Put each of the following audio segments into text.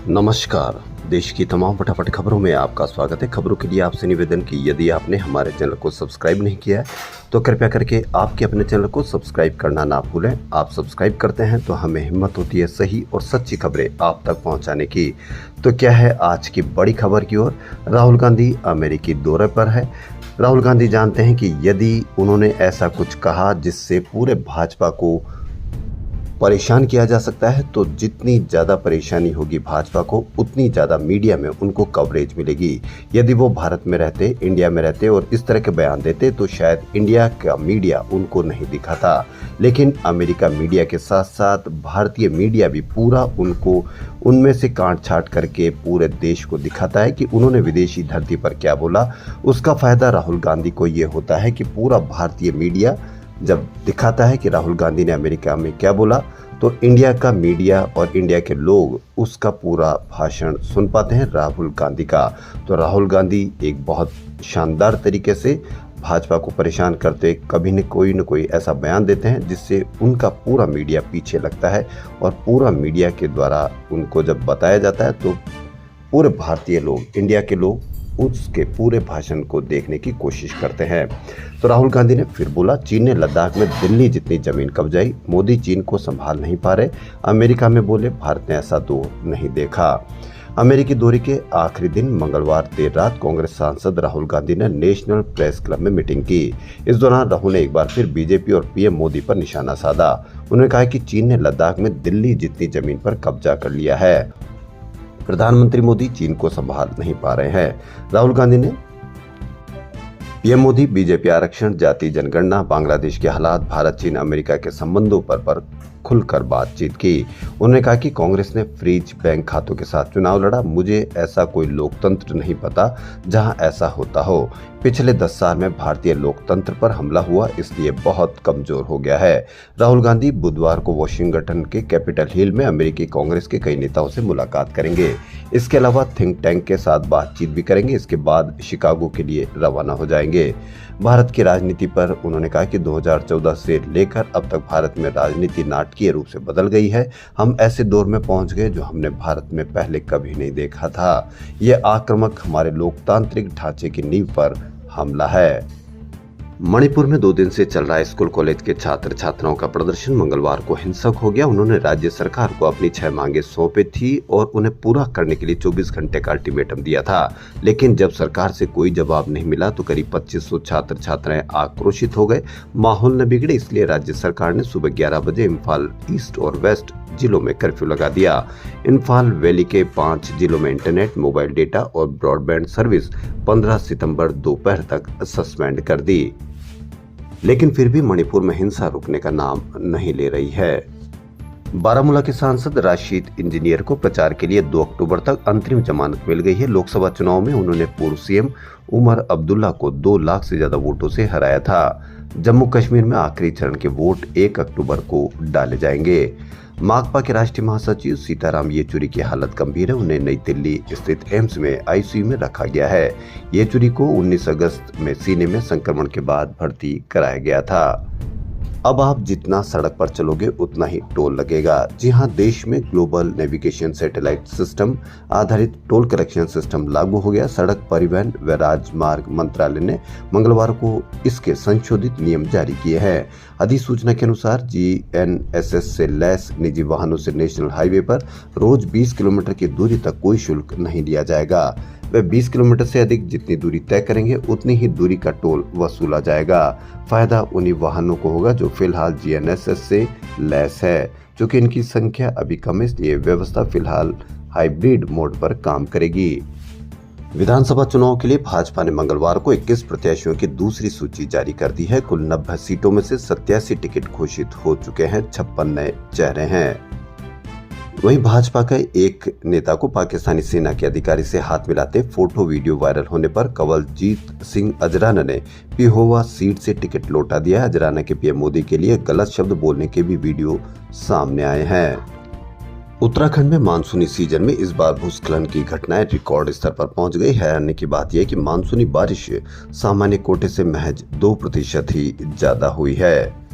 नमस्कार। देश की तमाम फटाफट खबरों में आपका स्वागत है। खबरों के लिए आपसे निवेदन कि यदि आपने हमारे चैनल को सब्सक्राइब नहीं किया है तो कृपया करके आपके अपने चैनल को सब्सक्राइब करना ना भूलें। आप सब्सक्राइब करते हैं तो हमें हिम्मत होती है सही और सच्ची खबरें आप तक पहुंचाने की। तो क्या है आज की बड़ी खबर की ओर। राहुल गांधी अमेरिकी दौरे पर है। राहुल गांधी जानते हैं कि यदि उन्होंने ऐसा कुछ कहा जिससे पूरे भाजपा को परेशान किया जा सकता है तो जितनी ज़्यादा परेशानी होगी भाजपा को उतनी ज़्यादा मीडिया में उनको कवरेज मिलेगी। यदि वो भारत में रहते, इंडिया में रहते और इस तरह के बयान देते तो शायद इंडिया का मीडिया उनको नहीं दिखाता, लेकिन अमेरिका मीडिया के साथ साथ भारतीय मीडिया भी पूरा उनको उनमें से काट छाट करके पूरे देश को दिखाता है कि उन्होंने विदेशी धरती पर क्या बोला। उसका फायदा राहुल गांधी को ये होता है कि पूरा भारतीय मीडिया जब दिखाता है कि राहुल गांधी ने अमेरिका में क्या बोला तो इंडिया का मीडिया और इंडिया के लोग उसका पूरा भाषण सुन पाते हैं राहुल गांधी का। तो राहुल गांधी एक बहुत शानदार तरीके से भाजपा को परेशान करते कभी न कोई ऐसा बयान देते हैं जिससे उनका पूरा मीडिया पीछे लगता है और पूरा मीडिया के द्वारा उनको जब बताया जाता है तो पूरे भारतीय लोग, इंडिया के लोग उसके पूरे भाषण को देखने की कोशिश करते हैं। तो राहुल गांधी ने फिर बोला, चीन ने लद्दाख में दिल्ली जितनी जमीन कब्जाई, मोदी चीन को संभाल नहीं पा रहे। अमेरिका में बोले, भारत ने ऐसा दौर नहीं देखा। अमेरिकी दौरे के आखिरी दिन मंगलवार देर रात कांग्रेस सांसद राहुल गांधी ने नेशनल प्रेस क्लब में मीटिंग की। इस दौरान राहुल ने एक बार फिर बीजेपी और पीएम मोदी पर निशाना साधा। उन्होंने कहा कि चीन ने लद्दाख में दिल्ली जितनी जमीन पर कब्जा कर लिया है। प्रधानमंत्री मोदी चीन को संभाल नहीं पा रहे हैं। राहुल गांधी ने पीएम मोदी, बीजेपी आरक्षण, जाति जनगणना, बांग्लादेश के हालात, भारत चीन अमेरिका के संबंधों पर खुलकर बातचीत की। उन्होंने कहा कि कांग्रेस ने फ्रीज बैंक खातों के साथ चुनाव लड़ा। मुझे ऐसा कोई लोकतंत्र नहीं पता जहां ऐसा होता हो। पिछले 10 साल में भारतीय लोकतंत्र पर हमला हुआ, इसलिए बहुत कमजोर हो गया है। राहुल गांधी बुधवार को वॉशिंगटन के कैपिटल हिल में अमेरिकी कांग्रेस के कई नेताओं से मुलाकात करेंगे। इसके अलावा थिंक टैंक के साथ बातचीत भी करेंगे। इसके बाद शिकागो के लिए रवाना हो जाएंगे। भारत की राजनीति पर उन्होंने कहा कि 2014 से लेकर अब तक भारत में राजनीति नाटकीय रूप से बदल गई है। हम ऐसे दौर में पहुंच गए जो हमने भारत में पहले कभी नहीं देखा था। यह आक्रामक हमारे लोकतांत्रिक ढांचे की नींव पर हमला है। मणिपुर में 2 दिन से चल रहा स्कूल कॉलेज के छात्र छात्राओं का प्रदर्शन मंगलवार को हिंसक हो गया। उन्होंने राज्य सरकार को अपनी 6 मांगे सौंपी थी और उन्हें पूरा करने के लिए 24 घंटे का अल्टीमेटम दिया था, लेकिन जब सरकार से कोई जवाब नहीं मिला तो करीब 2500 छात्र छात्राएं आक्रोशित हो गए। माहौल न बिगड़े इसलिए राज्य सरकार ने सुबह 11 बजे इम्फाल ईस्ट और वेस्ट जिलों में कर्फ्यू लगा दिया। इम्फाल वैली के 5 जिलों में इंटरनेट, मोबाइल डेटा और ब्रॉडबैंड सर्विस 15 सितंबर दोपहर तक सस्पेंड कर दी। लेकिन फिर भी मणिपुर में हिंसा रुकने का नाम नहीं ले रही है। बारामूला के सांसद राशिद इंजीनियर को प्रचार के लिए 2 अक्टूबर तक अंतरिम जमानत मिल गई है। लोकसभा चुनाव में उन्होंने पूर्व सीएम उमर अब्दुल्ला को 2 लाख से ज्यादा वोटों से हराया था। जम्मू कश्मीर में आखिरी चरण के वोट 1 अक्टूबर को डाले जाएंगे। माकपा के राष्ट्रीय महासचिव सीताराम येचुरी की हालत गंभीर है। उन्हें नई दिल्ली स्थित एम्स में आईसीयू में रखा गया है। येचुरी को 19 अगस्त में सीने में संक्रमण के बाद भर्ती कराया गया था। अब आप जितना सड़क पर चलोगे उतना ही टोल लगेगा। जी हां, देश में ग्लोबल नेविगेशन सैटेलाइट सिस्टम आधारित टोल कलेक्शन सिस्टम लागू हो गया। सड़क परिवहन व राजमार्ग मंत्रालय ने मंगलवार को इसके संशोधित नियम जारी किए हैं। अधिसूचना के अनुसार जीएनएसएस से लैस निजी वाहनों से नेशनल हाईवे पर रोज 20 किलोमीटर की दूरी तक कोई शुल्क नहीं लिया जाएगा। वे 20 किलोमीटर से अधिक जितनी दूरी तय करेंगे उतनी ही दूरी का टोल वसूला जाएगा। फायदा उन्हीं वाहनों को होगा जो फिलहाल जीएनएसएस से लैस है। चूंकि इनकी संख्या अभी कम है इसलिए व्यवस्था फिलहाल हाइब्रिड मोड पर काम करेगी। विधानसभा चुनाव के लिए भाजपा ने मंगलवार को 21 प्रत्याशियों की दूसरी सूची जारी कर दी है। कुल 90 सीटों में से 87 टिकट घोषित हो चुके हैं। 56 नए चेहरे हैं। वहीं भाजपा के एक नेता को पाकिस्तानी सेना के अधिकारी से हाथ मिलाते फोटो वीडियो वायरल होने पर कंवलजीत सिंह अजराना ने पिहोवा सीट से टिकट लौटा दिया। अजराना के पीएम मोदी के लिए गलत शब्द बोलने के भी वीडियो सामने आए हैं। उत्तराखंड में मानसूनी सीजन में इस बार भूस्खलन की घटनाएं रिकॉर्ड स्तर पर पहुंच गई। हैरानी की बात यह कि मानसूनी बारिश सामान्य कोटे से महज 2% ही ज्यादा हुई है।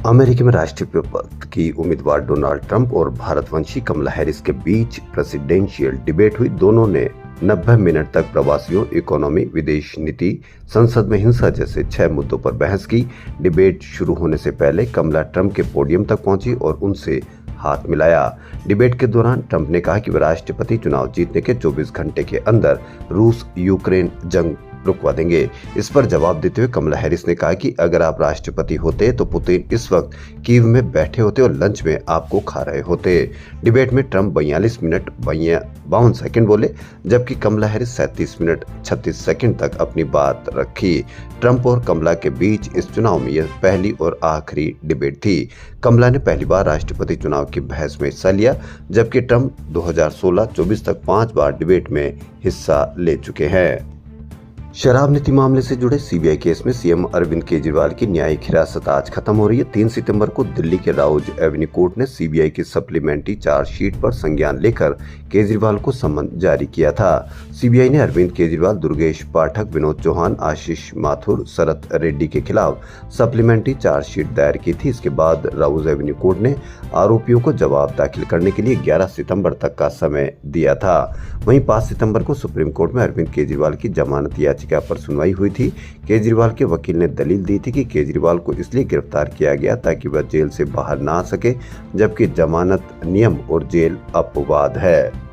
अमेरिका में राष्ट्रपति पद की उम्मीदवार डोनाल्ड ट्रंप और भारतवंशी कमला हैरिस के बीच प्रेसिडेंशियल डिबेट हुई। दोनों ने 90 मिनट तक प्रवासियों, इकोनॉमी, विदेश नीति, संसद में हिंसा जैसे 6 मुद्दों पर बहस की। डिबेट शुरू होने से पहले कमला ट्रंप के पोडियम तक पहुंची और उनसे हाथ मिलाया। डिबेट के दौरान ट्रंप ने कहा कि वे राष्ट्रपति चुनाव जीतने के 24 घंटे के अंदर रूस यूक्रेन जंग रुकवा देंगे। इस पर जवाब देते हुए कमला हैरिस ने कहा कि अगर आप राष्ट्रपति होते तो पुतिन इस वक्त कीव में बैठे होते और लंच में आपको खा रहे होते। डिबेट में ट्रंप 42 मिनट 52 सेकंड बोले, जबकि कमला हैरिस 37 मिनट 36 सेकंड तक अपनी बात रखी। ट्रंप और कमला के बीच इस चुनाव में यह पहली और आखिरी डिबेट थी। कमला ने पहली बार राष्ट्रपति चुनाव की बहस में हिस्सा लिया, जबकि ट्रंप 2016-24 तक 5 बार डिबेट में हिस्सा ले चुके हैं। शराब नीति मामले से जुड़े सीबीआई केस में सीएम अरविंद केजरीवाल की न्यायिक हिरासत आज खत्म हो रही है। 3 सितंबर को दिल्ली के राउज एवेन्यू कोर्ट ने सीबीआई की सप्लीमेंट्री चार्जशीट पर संज्ञान लेकर केजरीवाल को सम्मन जारी किया था। सीबीआई ने अरविंद केजरीवाल, दुर्गेश पाठक, विनोद चौहान, आशीष माथुर, शरत रेड्डी के खिलाफ सप्लीमेंट्री चार्जशीट दायर की थी। इसके बाद राउज एवेन्यू कोर्ट ने आरोपियों को जवाब दाखिल करने के लिए 11 सितंबर तक का समय दिया था। वहीं 5 सितंबर को सुप्रीम कोर्ट में अरविंद केजरीवाल की जमानत याचिका पर सुनवाई हुई थी। केजरीवाल के वकील ने दलील दी थी कि केजरीवाल को इसलिए गिरफ्तार किया गया ताकि वह जेल से बाहर ना आ सके, जबकि जमानत नियम और जेल अपवाद है।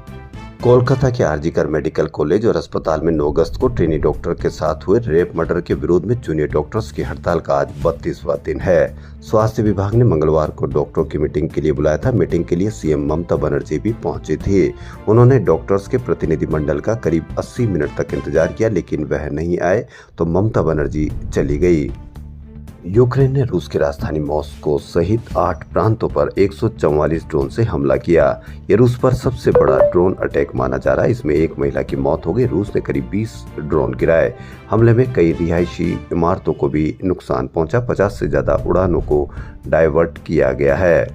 कोलकाता के आरजीकर मेडिकल कॉलेज और अस्पताल में 9 अगस्त को ट्रेनी डॉक्टर के साथ हुए रेप मर्डर के विरोध में जूनियर डॉक्टर्स की हड़ताल का आज 32वां दिन है। स्वास्थ्य विभाग ने मंगलवार को डॉक्टरों की मीटिंग के लिए बुलाया था। मीटिंग के लिए सीएम ममता बनर्जी भी पहुंची थी। उन्होंने डॉक्टर्स के प्रतिनिधिमंडल का करीब 80 मिनट तक इंतजार किया, लेकिन वह नहीं आए तो ममता बनर्जी चली गई। यूक्रेन ने रूस की राजधानी मॉस्को सहित 8 प्रांतों पर 144 ड्रोन से हमला किया। ये रूस पर सबसे बड़ा ड्रोन अटैक माना जा रहा है। इसमें एक महिला की मौत हो गई। रूस ने करीब 20 ड्रोन गिराए। हमले में कई रिहायशी इमारतों को भी नुकसान पहुंचा। 50 से ज्यादा उड़ानों को डाइवर्ट किया गया है।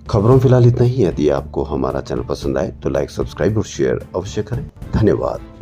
खबरों फिलहाल इतना ही। यदि आपको हमारा चैनल पसंद आए तो लाइक, सब्सक्राइब और शेयर अवश्य करें। धन्यवाद।